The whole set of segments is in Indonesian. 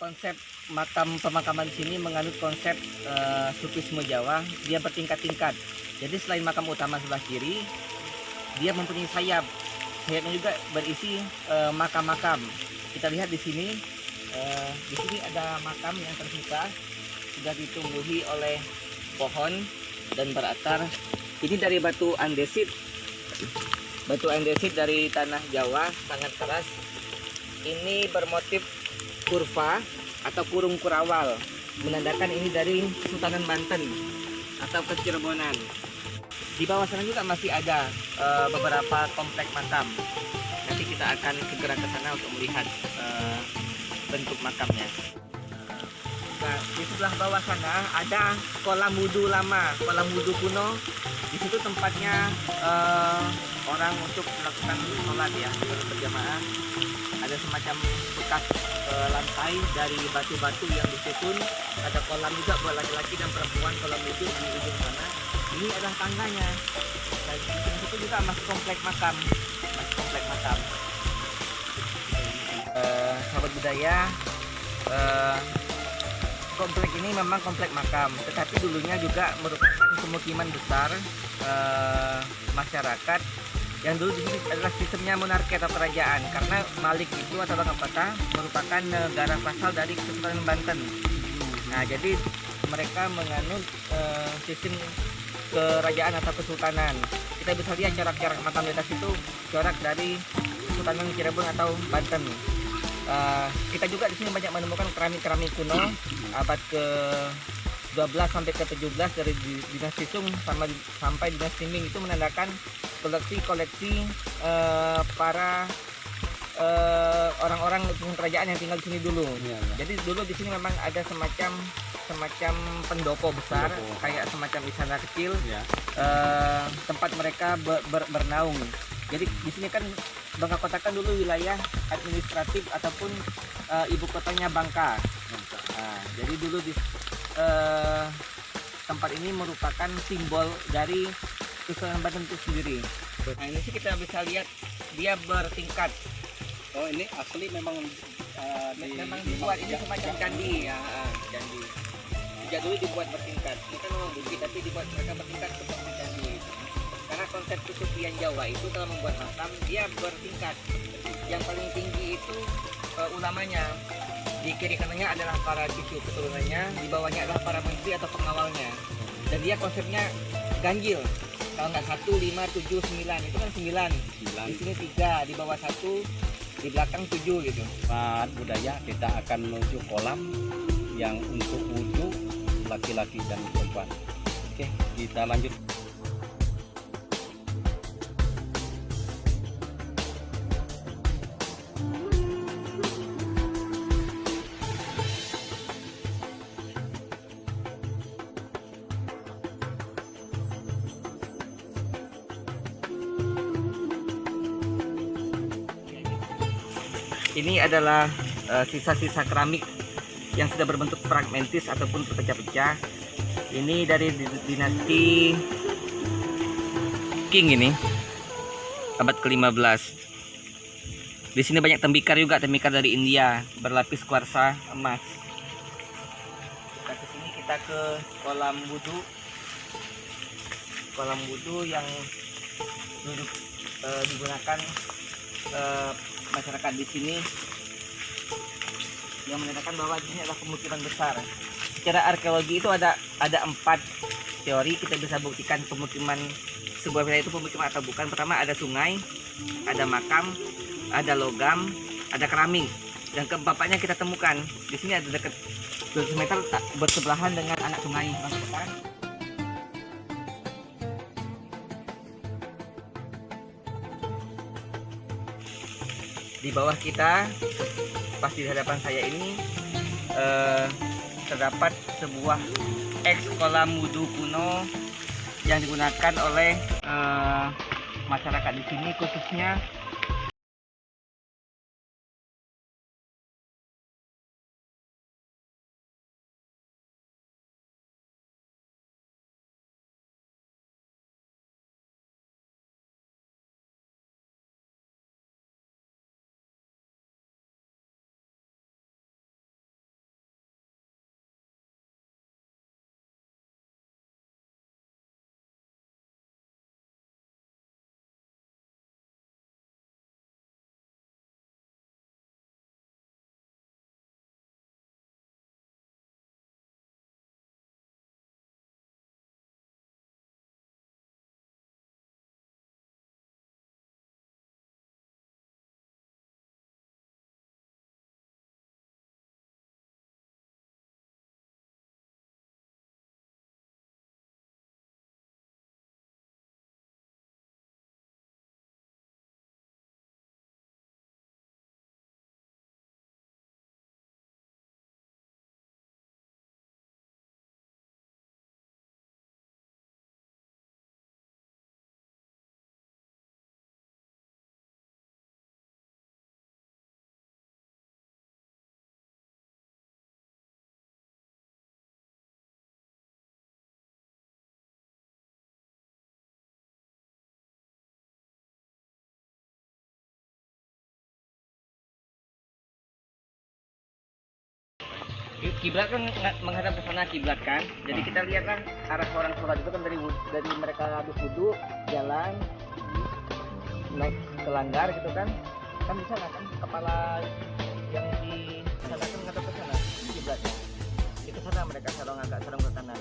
Konsep makam pemakaman di sini menganut konsep sufisme Jawa. Dia bertingkat-tingkat. Jadi selain makam utama sebelah kiri, dia mempunyai sayap. Sayapnya juga berisi makam-makam. Kita lihat di sini. Di sini ada makam yang terbuka, sudah ditumbuhi oleh pohon dan berakar. Ini dari batu andesit. Batu andesit dari tanah Jawa, sangat keras. Ini bermotif kurva atau kurung kurawal, menandakan ini dari Kesultanan Banten atau Kecirebonan. Di bawah sana juga masih ada beberapa komplek makam. Nanti kita akan segera ke sana untuk melihat bentuk makamnya. Nah, di sebelah bawah sana ada kolam wudhu lama, kolam wudhu kuno. Di situ tempatnya orang untuk melakukan sholat ya, berjamaah. Ada semacam bekas lantai dari batu-batu yang disusun. Ada kolam juga buat laki-laki dan perempuan, kolam wudhu di ujung sana. Ini adalah tangganya. Dan di situ juga masih komplek makam, sahabat budaya. Komplek ini memang komplek makam, tetapi dulunya juga merupakan pemukiman besar masyarakat. Yang dulu di sini adalah sistemnya monarki atau kerajaan, karena Malik itu atau Bangkapata merupakan negara vassal dari Kesultanan Banten. Nah, jadi mereka menganut sistem kerajaan atau kesultanan. Kita bisa lihat corak-corak makam di atas itu corak dari Kesultanan Cirebon atau Banten. Kita juga di sini banyak menemukan keramik-keramik kuno abad ke-12 sampai ke-17 dari dinasti Sung sampai dinasti Ming. Itu menandakan koleksi para orang-orang kerajaan yang tinggal di sini dulu. Ya. Jadi dulu di sini memang ada semacam pendopo besar, kayak semacam istana kecil, ya. Tempat mereka bernaung. Jadi di sini kan Bangkapata kan dulu wilayah administratif ataupun ibu kotanya Bangka. Nah, jadi dulu di tempat ini merupakan simbol dari Kesultanan Banten itu sendiri. Nah, ini sih kita bisa lihat dia bertingkat. Oh, ini asli memang memang dibuat ini semacam candi ya, candi. Sejak dulu dibuat bertingkat. Ini kan memang bukit tapi dibuat mereka bertingkat seperti candi. Karena konsep kesufian Jawa itu kalau membuat makam dia bertingkat. Yang paling tinggi itu ulamanya. Di kiri kanannya adalah para cucu keturunannya, di bawahnya adalah para menteri atau pengawalnya. Dan dia konsepnya ganjil. Kalau nggak 1, 5, 7, 9 itu kan 9. Di sini 3, di bawah 1, di belakang 7 gitu. Saat budaya kita akan menuju kolam yang untuk wudhu laki-laki dan perempuan. Oke, kita lanjut. Ini adalah sisa-sisa keramik yang sudah berbentuk fragmentis ataupun terpecah-pecah. Ini dari dinasti Qing ini, abad ke-15. Di sini banyak tembikar juga, tembikar dari India berlapis kuarsa emas. Kita ke sini, kita ke kolam wudhu yang dulu digunakan masyarakat di sini, yang menandakan bahwa ini adalah pemukiman besar. Secara arkeologi itu ada 4 teori kita bisa buktikan pemukiman sebuah wilayah itu pemukiman atau bukan. Pertama, ada sungai, ada makam, ada logam, ada keramik. Dan keempatnya kita temukan di sini ada dekat 200 meter bersebelahan dengan anak sungai. Di bawah kita, pas di hadapan saya ini terdapat sebuah ex kolam wudhu kuno yang digunakan oleh masyarakat di sini, khususnya kiblat kan menghadap ke sana kiblat kan. Jadi kita lihat kan arah orang sholat itu kan dari mereka habis wudhu jalan naik ke langgar gitu kan. Kan di sana kan kepala yang di sana kan menghadap ke sana kiblatnya. Itu sana mereka sarong ke kanan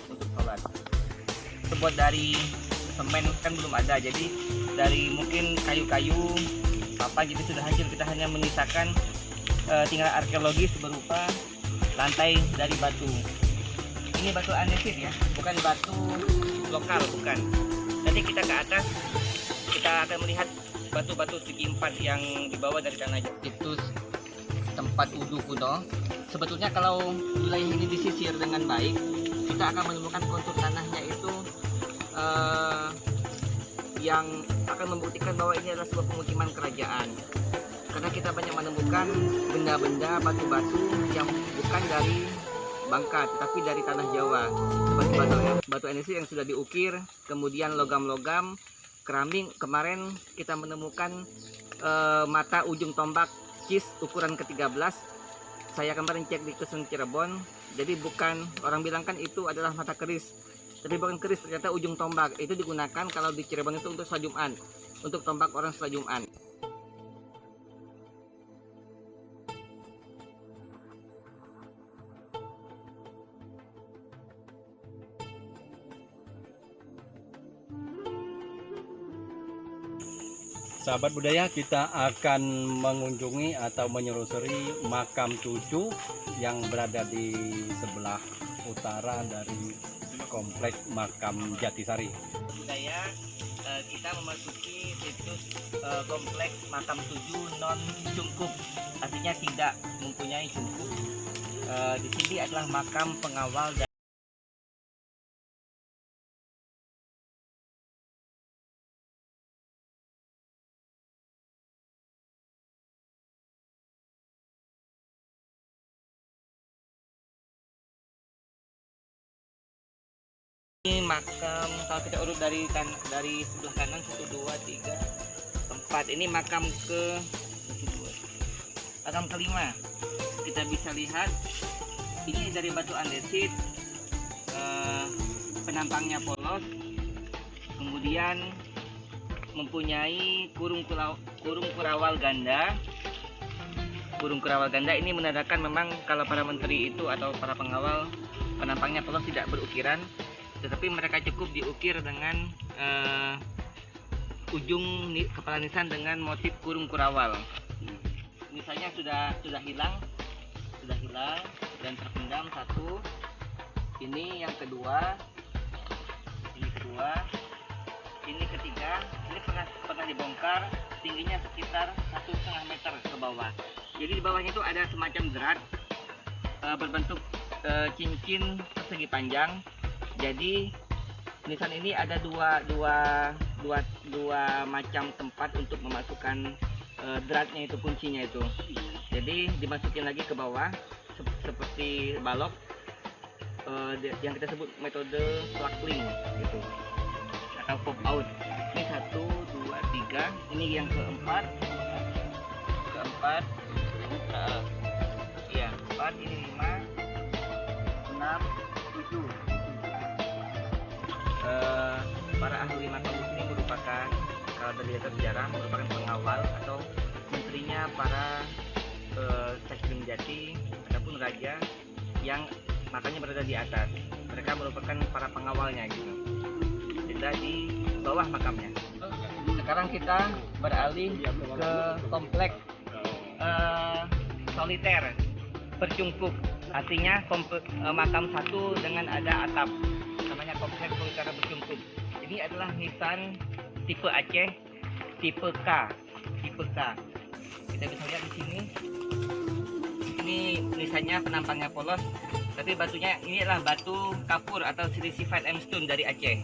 untuk sholat. Terbuat dari semen kan belum ada, jadi dari mungkin kayu-kayu apa gitu sudah hancur. Kita hanya menyisakan tinggal arkeologis berupa lantai dari batu. Ini batu andesit ya, bukan batu lokal, bukan. Nanti kita ke atas, kita akan melihat batu-batu segi empat yang dibawa dari tanah. Itu tempat wudhu kuno. Sebetulnya kalau wilayah ini disisir dengan baik, kita akan menemukan kontur tanahnya itu yang akan membuktikan bahwa ini adalah sebuah pemukiman kerajaan. Karena kita banyak menemukan benda-benda batu-batu yang bukan dari Bangka, tetapi dari tanah Jawa. Seperti batu andesit yang sudah diukir, kemudian logam-logam, keramik. Kemarin kita menemukan mata ujung tombak cis ukuran ke-13. Saya kemarin cek di Kesung Cirebon, jadi bukan, orang bilang kan itu adalah mata keris. Tapi bukan keris, ternyata ujung tombak. Itu digunakan kalau di Cirebon itu untuk sholat Jumat, untuk tombak orang sholat Jumat. Sahabat budaya, kita akan mengunjungi atau menyelusuri makam cucu yang berada di sebelah utara dari kompleks makam Jatisari. Budaya, kita memasuki situs kompleks makam tujuh non cungkup, artinya tidak mempunyai cungkup. Di sini adalah makam pengawal dan ini makam, kalau kita urut dari sebelah kanan 1, 2, 3, 4. Ini makam kelima. Kita bisa lihat ini dari batu andesit, penampangnya polos, kemudian mempunyai kurung kurawal ganda. Kurung kurawal ganda ini menandakan memang kalau para menteri itu atau para pengawal penampangnya polos, tidak berukiran. Tetapi mereka cukup diukir dengan ujung kepala nisan dengan motif kurung kurawal. Misalnya sudah hilang dan terpendam satu. Ini yang kedua, ini ketiga. Ini pernah dibongkar, tingginya sekitar 1,5 meter ke bawah. Jadi di bawahnya itu ada semacam zerat berbentuk cincin persegi panjang. Jadi nisan ini ada dua macam tempat untuk memasukkan dratnya itu, kuncinya itu. Jadi dimasukin lagi ke bawah seperti balok, yang kita sebut metode plug-in gitu atau pop out. Ini 1, 2, 3, ini yang keempat, ya 4, ini 5, 6, 7. Para ahli makam ini merupakan, kalau dari data sejarah, merupakan pengawal atau menterinya para Cakil Jati ataupun raja yang makamnya berada di atas. Mereka merupakan para pengawalnya gitu. Kita di bawah makamnya. Sekarang kita beralih ke kompleks soliter bercungkup, artinya makam satu dengan ada atap, namanya kompleks soliter bercungkup. Ini adalah nisan tipe Aceh, tipe K. Kita bisa lihat di sini. Ini nisannya penampangnya polos, tapi batunya ini adalah batu kapur atau silicified limestone dari Aceh.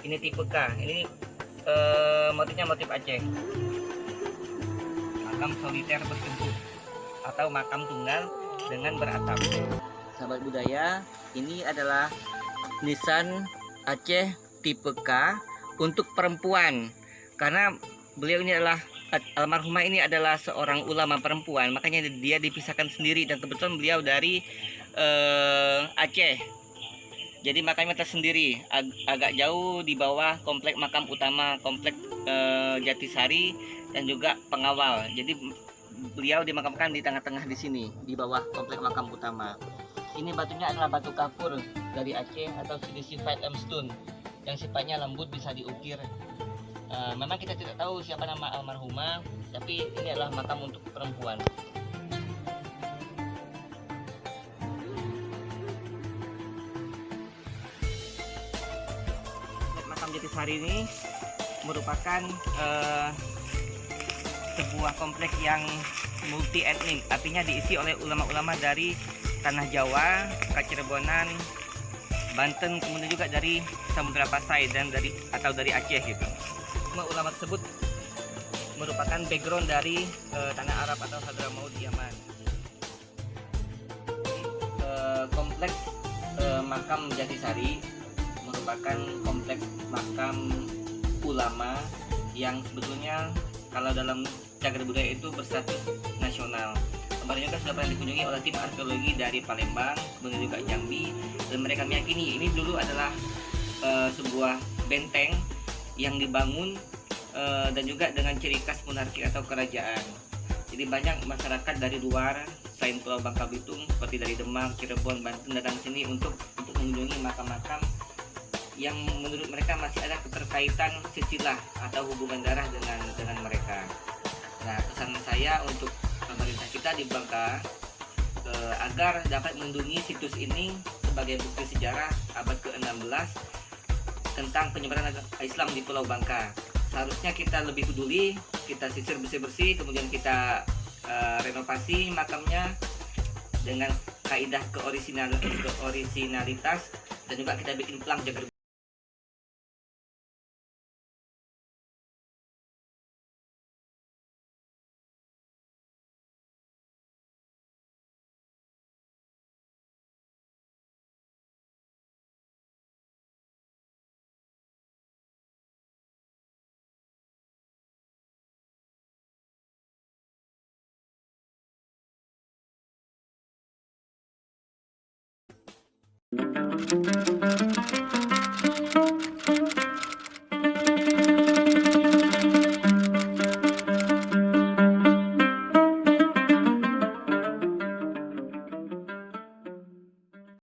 Ini tipe K. Ini motifnya motif Aceh. Makam soliter bercungkup atau makam tunggal dengan beratap. Sahabat budaya, ini adalah nisan Aceh tipe K untuk perempuan, karena beliau ini adalah almarhumah ini adalah seorang ulama perempuan, makanya dia dipisahkan sendiri, dan kebetulan beliau dari Aceh, jadi makamnya tersendiri agak jauh di bawah komplek makam utama, komplek Jatisari dan juga pengawal. Jadi beliau dimakamkan di tengah-tengah di sini, di bawah komplek makam utama. Ini batunya adalah batu kapur dari Aceh atau silicified limestone yang sifatnya lembut, bisa diukir. Memang kita tidak tahu siapa nama almarhumah, tapi ini adalah makam untuk perempuan. Makam Jatisari ini merupakan sebuah kompleks yang multi etnik, artinya diisi oleh ulama-ulama dari tanah Jawa, Kacirebonan, Banten, kemudian juga dari Samudra Pasai dan dari Aceh gitu. Semua ulama tersebut merupakan background dari tanah Arab atau Hadramaut Yaman. Kompleks makam Jatisari merupakan kompleks makam ulama yang sebetulnya kalau dalam cagar budaya itu berstatus nasional. Kemarin juga sudah pernah dikunjungi oleh tim arkeologi dari Palembang, kemudian juga Jambi, dan mereka meyakini ini dulu adalah sebuah benteng yang dibangun dan juga dengan ciri khas monarki atau kerajaan. Jadi banyak masyarakat dari luar selain Pulau Bangka Belitung seperti dari Demak, Cirebon, Banten datang sini untuk mengunjungi makam-makam yang menurut mereka masih ada keterkaitan silsilah atau hubungan darah dengan mereka. Nah, pesan saya untuk pemerintah kita di Bangka agar dapat melindungi situs ini sebagai bukti sejarah abad ke-16 tentang penyebaran Islam di Pulau Bangka. Seharusnya kita lebih peduli, kita sisir bersih-bersih, kemudian kita renovasi makamnya dengan kaidah keorisinalitas, dan juga kita bikin pelang jaga.